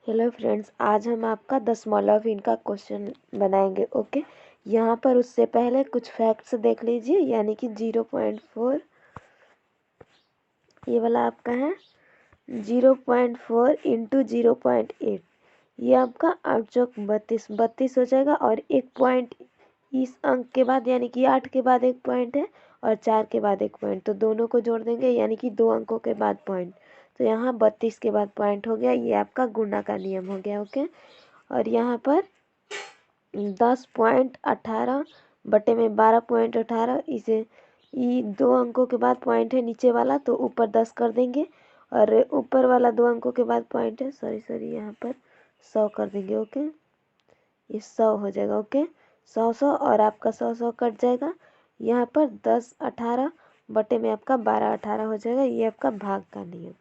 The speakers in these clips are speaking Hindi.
हेलो फ्रेंड्स, आज हम आपका द स्मॉल ऑफ इन का क्वेश्चन बनाएंगे। ओके, यहाँ पर उससे पहले कुछ फैक्ट्स देख लीजिए। यानी कि 0.4 ये वाला आपका है 0.4 इंटू 0.8, ये आपका 8 चौक 32 हो जाएगा। और एक पॉइंट इस अंक के बाद, यानी कि 8 के बाद एक पॉइंट है और 4 के बाद एक पॉइंट, तो दोनों को जोड़ देंगे यानी कि 2 अंकों के बाद पॉइंट। तो यहाँ 32 के बाद पॉइंट हो गया, ये आपका गुणा का नियम हो गया। ओके, और यहाँ पर 10.18 बटे में 12.18, इसे ये 2 अंकों के बाद पॉइंट है नीचे वाला, तो ऊपर 10 कर देंगे और ऊपर वाला 2 अंकों के बाद पॉइंट है, सॉरी यहाँ पर 100 कर देंगे। ओके, ये 100 हो जाएगा। ओके, 100 और आपका 100 कट जाएगा। यहाँ पर 10.18 बटे में आपका 12.18 हो जाएगा, ये आपका भाग का नियम।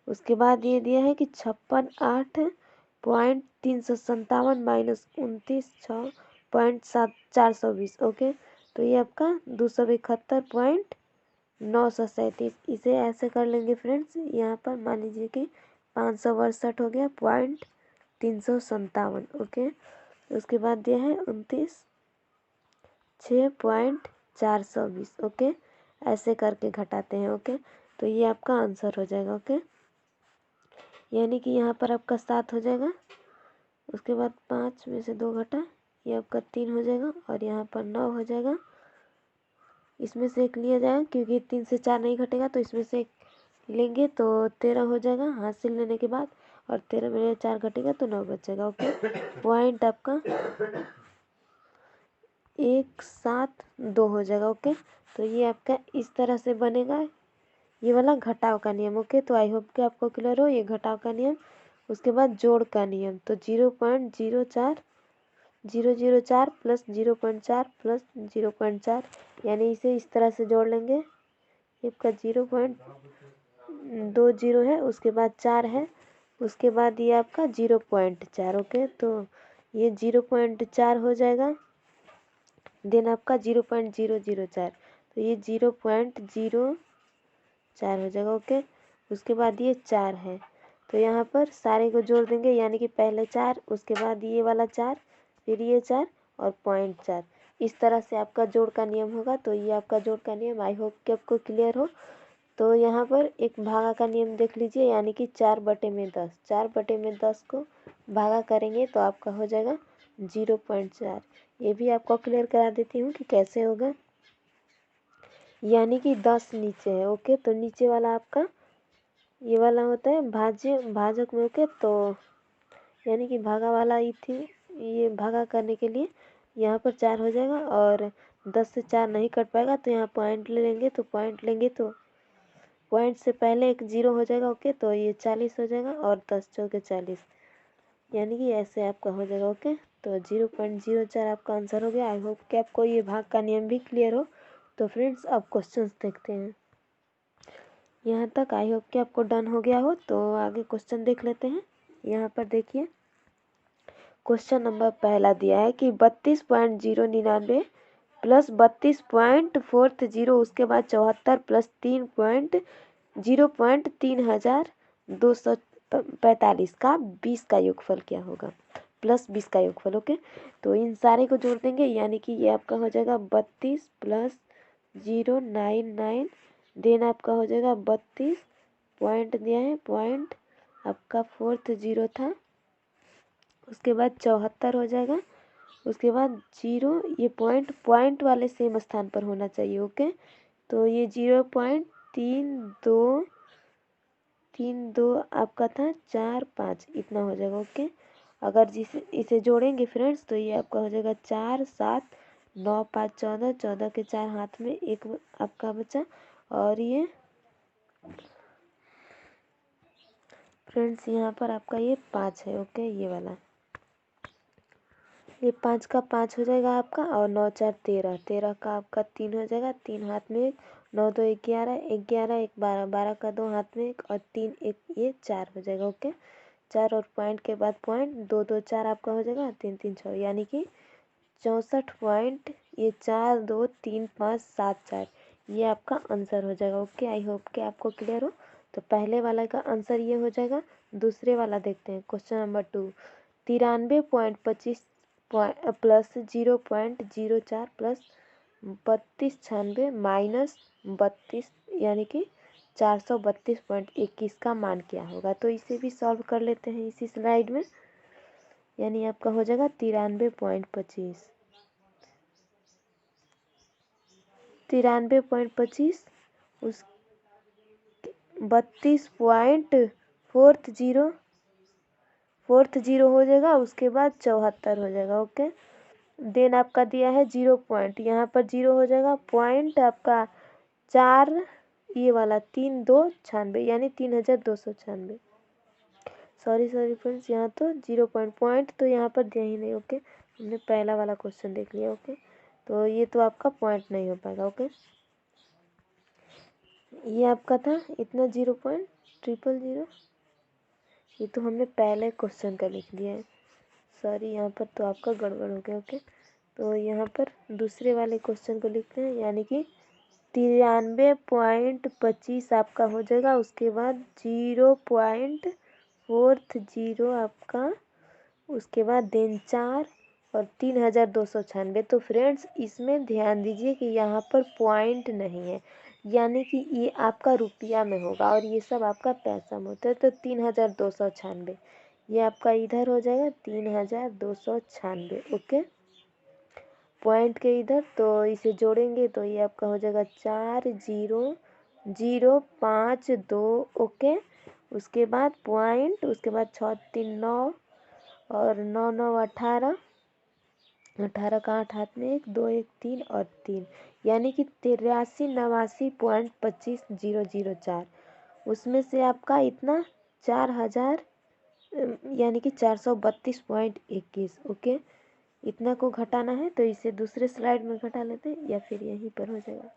उसके बाद ये दिया है कि 56.8.357 माइनस 29.6.420। ओके, तो ये आपका 271.937। इसे ऐसे कर लेंगे फ्रेंड्स। यहाँ पर मान लीजिए कि 562 हो गया 357। ओके, उसके बाद दिया है 29.6.420। ओके, ऐसे करके घटाते हैं। ओके, तो ये आपका आंसर हो जाएगा। ओके, यानी कि यहाँ पर आपका 7 हो जाएगा। उसके बाद 5 में से 2 घटा, ये आपका 3 हो जाएगा और यहाँ पर 9 हो जाएगा। इसमें से एक लिया जाएगा क्योंकि 3 से 4 नहीं घटेगा, तो इसमें से एक लेंगे तो 13 हो जाएगा हासिल लेने के बाद। और 13 में 4 घटेगा तो 9 बचेगा। ओके, पॉइंट आपका 172 हो जाएगा। ओके, तो ये आपका इस तरह से बनेगा, ये वाला घटाव का नियम। ओके, तो आई होप कि आपको क्लियर हो ये घटाव का नियम। उसके बाद जोड़ का नियम, तो 0.04004 प्लस 0.4 प्लस 0.4, यानी इसे इस तरह से जोड़ लेंगे। ये आपका 0.20 है, उसके बाद 4 है, उसके बाद ये आपका 0.4। ओके, तो ये 0.4 हो जाएगा। देन आपका 0.004, तो ये 0.04 हो जाएगा। ओके, उसके बाद ये 4 है, तो यहाँ पर सारे को जोड़ देंगे यानी कि पहले 4, उसके बाद ये वाला 4, फिर ये 4 और 0.4। इस तरह से आपका जोड़ का नियम होगा। तो ये आपका जोड़ का नियम, आई होप कि आपको क्लियर हो। तो यहाँ पर एक भागा का नियम देख लीजिए, यानी कि 4/10, 4/10 को भागा करेंगे तो आपका हो जाएगा 0.4। ये भी आपको क्लियर करा देती हूँ कि कैसे होगा। यानी कि 10 नीचे है। ओके, तो नीचे वाला आपका ये वाला होता है भाजक में। ओके, तो यानी कि भागा वाला ही थी, ये भागा करने के लिए यहाँ पर 4 हो जाएगा और 10 से 4 नहीं कट पाएगा, तो यहाँ पॉइंट ले लेंगे। तो पॉइंट लेंगे तो पॉइंट से पहले एक 0 हो जाएगा। ओके, तो ये 40 हो जाएगा और 10 चौके 40, यानी कि ऐसे आपका हो जाएगा। ओके, तो 0.04 आपका आंसर हो गया। आई होप कि आपको ये भाग का नियम भी क्लियर हो। तो फ्रेंड्स, अब क्वेश्चंस देखते हैं। यहाँ तक आई होप कि आपको डन हो गया हो। तो आगे क्वेश्चन देख लेते हैं। यहाँ पर देखिए, क्वेश्चन नंबर पहला दिया है कि 32.099 प्लस 32.40, उसके बाद 74 प्लस 3.0.3245 का 20 का योगफल क्या होगा, प्लस 20 का योगफल। ओके, तो इन सारे को जोड़ देंगे यानी कि ये आपका हो जाएगा 32 प्लस 099, देन आपका हो जाएगा 32, पॉइंट दिया है, पॉइंट आपका 40 था, उसके बाद 74 हो जाएगा, उसके बाद 0, ये पॉइंट वाले सेम स्थान पर होना चाहिए। ओके, तो ये 0.3232 आपका था 45, इतना हो जाएगा। ओके, अगर जिसे इसे जोड़ेंगे फ्रेंड्स तो ये आपका हो जाएगा 4 7 9 5 14, 14 के 4 हाथ में एक आपका बचा, और ये फ्रेंड्स यहाँ पर आपका ये 5 है। ओके, ये वाला ये 5 का 5 हो जाएगा आपका, और 9 4 13, 13 का आपका 3 हो जाएगा, 3 हाथ में एक, 9 2 11, 11 1 12, 12 का 2 हाथ में एक, और 3 1 ये 4 हो जाएगा। ओके, 4 और पॉइंट के बाद पॉइंट 2 2 4 आपका हो जाएगा, 3 3 6, यानी कि 64 पॉइंट, ये 4 2 3 5 7 4, ये आपका आंसर हो जाएगा। ओके, आई होप कि आपको क्लियर हो। तो पहले वाला का आंसर ये हो जाएगा। दूसरे वाला देखते हैं, question number 2। 93.25 plus 0.04 plus 3296 minus 32 यानी कि 432.21 का मान क्या होगा। तो इसे भी सॉल्व कर लेते हैं इसी स्लाइड में। यानी आपका हो जाएगा 93.25 उस 32.40 हो जाएगा, उसके बाद 74 हो जाएगा। ओके, देन आपका दिया है 0 पॉइंट, यहाँ पर 0 हो जाएगा, पॉइंट आपका 4 ये वाला 3296 यानी 3296। सॉरी फ्रेंड्स, यहाँ तो 0 पॉइंट तो यहाँ पर दिया ही नहीं। ओके, हमने पहला वाला क्वेश्चन देख लिया। ओके, तो ये तो आपका पॉइंट नहीं हो पाएगा। ओके, ये आपका था इतना 0.000। ये तो हमने पहले क्वेश्चन का लिख लिया है। सॉरी, यहाँ पर तो आपका गड़बड़ हो गया। ओके, तो यहाँ पर दूसरे वाले क्वेश्चन को लिखते हैं, यानी कि 93.25 आपका हो जाएगा। उसके बाद 0.40 आपका, उसके बाद देन 4 और 3296। तो फ्रेंड्स इसमें ध्यान दीजिए कि यहाँ पर पॉइंट नहीं है, यानी कि ये आपका रुपया में होगा और ये सब आपका पैसा में होता है। तो 3296 ये आपका इधर हो जाएगा 3296। ओके, पॉइंट के इधर, तो इसे जोड़ेंगे तो ये आपका हो जाएगा 40,052। ओके, उसके बाद पॉइंट, उसके बाद 639 और 9 9 18, 18 का 8 हाथ में 1 2 1 3 और 3, यानी कि 83,89.25,004। उसमें से आपका इतना 4000 यानी कि 432.21। ओके, इतना को घटाना है तो इसे दूसरे स्लाइड में घटा लेते हैं या फिर यहीं पर हो जाएगा,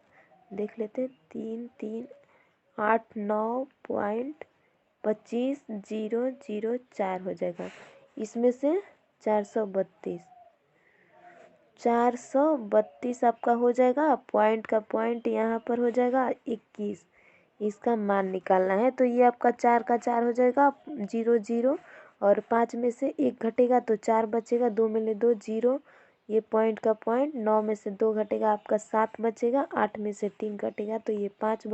देख लेते हैं। 3389.25,004 हो जाएगा। इसमें से 432 आपका हो जाएगा। पॉइंट का पॉइंट यहाँ पर हो जाएगा 21, इसका मान निकालना है। तो ये आपका 4 का 4 हो जाएगा 0 0 और 5 में से 1 घटेगा तो 4 बचेगा, 2 में ले 2 0, ये पॉइंट का पॉइंट, 9 में से 2 घटेगा आपका 7 बचेगा, 8 में से 3 घटेगा तो ये 5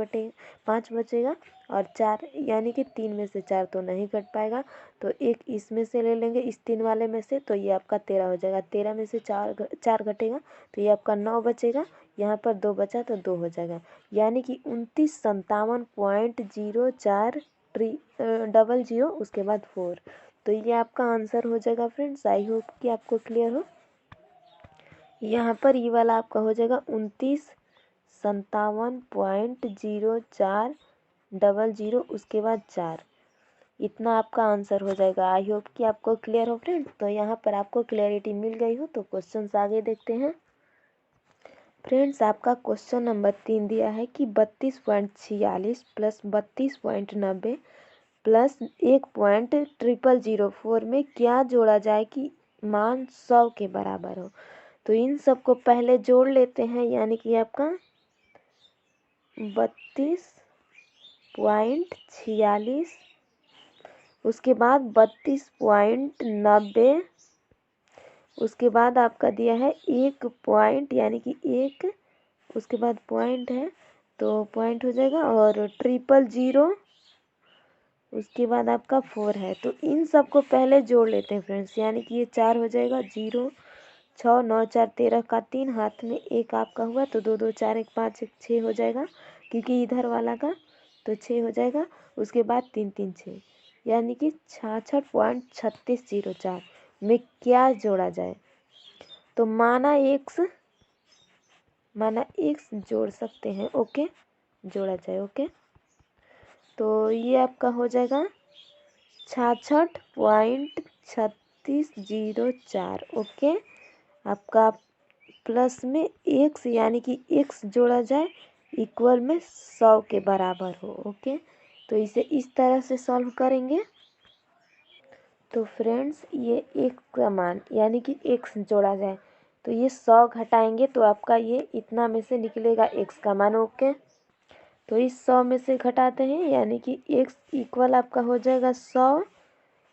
बचेगा और 4 यानी कि 3 में से 4 तो नहीं घट पाएगा, तो एक इसमें से ले लेंगे, इस 3 वाले में से, तो ये आपका 13 हो जाएगा। 13 में से 4 घटेगा तो ये आपका 9 बचेगा, यहाँ पर 2 बचा तो 2 हो जाएगा, यानी कि 2957.04 उसके बाद 4। तो ये आपका आंसर हो जाएगा फ्रेंड्स। आई होप कि आपको क्लियर हो। यहाँ पर ये वाला आपका हो जाएगा 2957.0400 उसके बाद 4, इतना आपका आंसर हो जाएगा। आई होप कि आपको क्लियर हो फ्रेंड्स। तो यहाँ पर आपको क्लियरिटी मिल गई हो तो क्वेश्चंस आगे देखते हैं। फ्रेंड्स आपका क्वेश्चन नंबर 3 दिया है कि 32.46 प्लस 32.90 प्लस 1.0004 में क्या जोड़ा जाए कि मान 100 के बराबर हो। तो इन सबको पहले जोड़ लेते हैं, यानी कि आपका 32.46 उसके बाद 32.90 उसके बाद आपका दिया है 1 पॉइंट यानी कि 1, उसके बाद पॉइंट है तो पॉइंट हो जाएगा और 000 उसके बाद आपका 4 है। तो इन सबको पहले जोड़ लेते हैं फ्रेंड्स, यानी कि ये 4 हो जाएगा, 0 6 9 4 13 का 3 हाथ में 1 आपका हुआ तो 2 2 4 1 5 1 6 हो जाएगा, क्योंकि इधर वाला का तो 6 हो जाएगा। उसके बाद 3 3 6 यानी कि 66.3604 में क्या जोड़ा जाए। तो माना एक्स जोड़ सकते हैं। ओके, जोड़ा जाए। ओके, तो ये आपका हो जाएगा 66.3604। ओके, आपका प्लस में एक्स यानी कि एक्स जोड़ा जाए इक्वल में 100 के बराबर हो। ओके, तो इसे इस तरह से सॉल्व करेंगे। तो फ्रेंड्स ये एक्स का मान यानी कि एक्स जोड़ा जाए तो ये 100 घटाएंगे तो आपका ये इतना में से निकलेगा एक्स का मान। ओके, तो इस 100 में से घटाते हैं, यानी कि x इक्वल आपका हो जाएगा 100।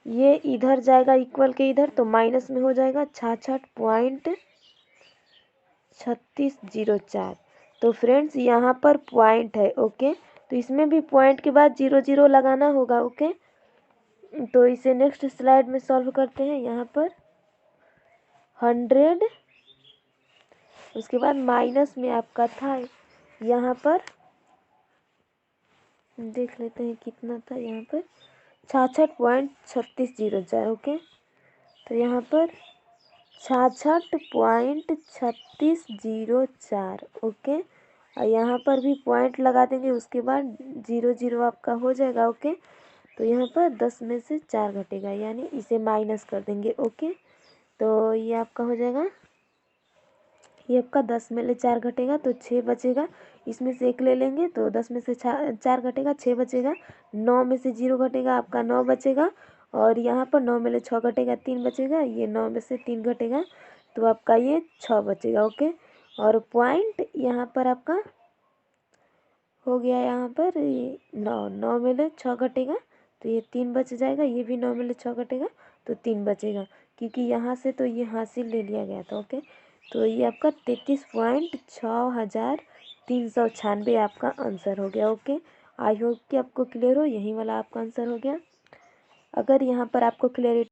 ये इधर जाएगा इक्वल के इधर, तो माइनस में हो जाएगा 66.3604। तो फ्रेंड्स यहाँ पर पॉइंट है, ओके। तो इसमें भी पॉइंट के बाद 0 0 लगाना होगा, ओके। तो इसे नेक्स्ट स्लाइड में सॉल्व करते हैं। यहाँ पर 100, उसके बाद माइनस में आपका था, यहाँ पर देख लेते हैं कितना था, यहाँ पर 66.3604, ओके। तो यहाँ पर 66.3604, ओके। और यहाँ पर भी पॉइंट लगा देंगे, उसके बाद 0 0 आपका हो जाएगा, ओके। तो यहाँ पर 10 में से 4 घटेगा, यानी इसे माइनस कर देंगे, ओके। तो ये आपका हो जाएगा, ये आपका 10 में से 4 घटेगा तो 6 बचेगा। इसमें से 1 ले लेंगे तो 10 में से 4 घटेगा, 6 बचेगा। 9 में से 0 घटेगा, आपका 9 बचेगा। और यहाँ पर 9 में से 6 घटेगा, 3 बचेगा। ये 9 में से 3 घटेगा तो आपका ये 6 बचेगा, ओके। और पॉइंट यहाँ पर आपका हो गया, यहाँ पर 9 में से 6 घटेगा तो ये 3 बच जाएगा। ये भी 9 में से 6 घटेगा तो 3 बचेगा, क्योंकि यहाँ से तो ये हासिल ले लिया गया था, ओके। तो ये आपका 33.6396 आपका आंसर हो गया, ओके। आई होप कि आपको क्लियर हो, यही वाला आपका आंसर हो गया। अगर यहाँ पर आपको क्लियर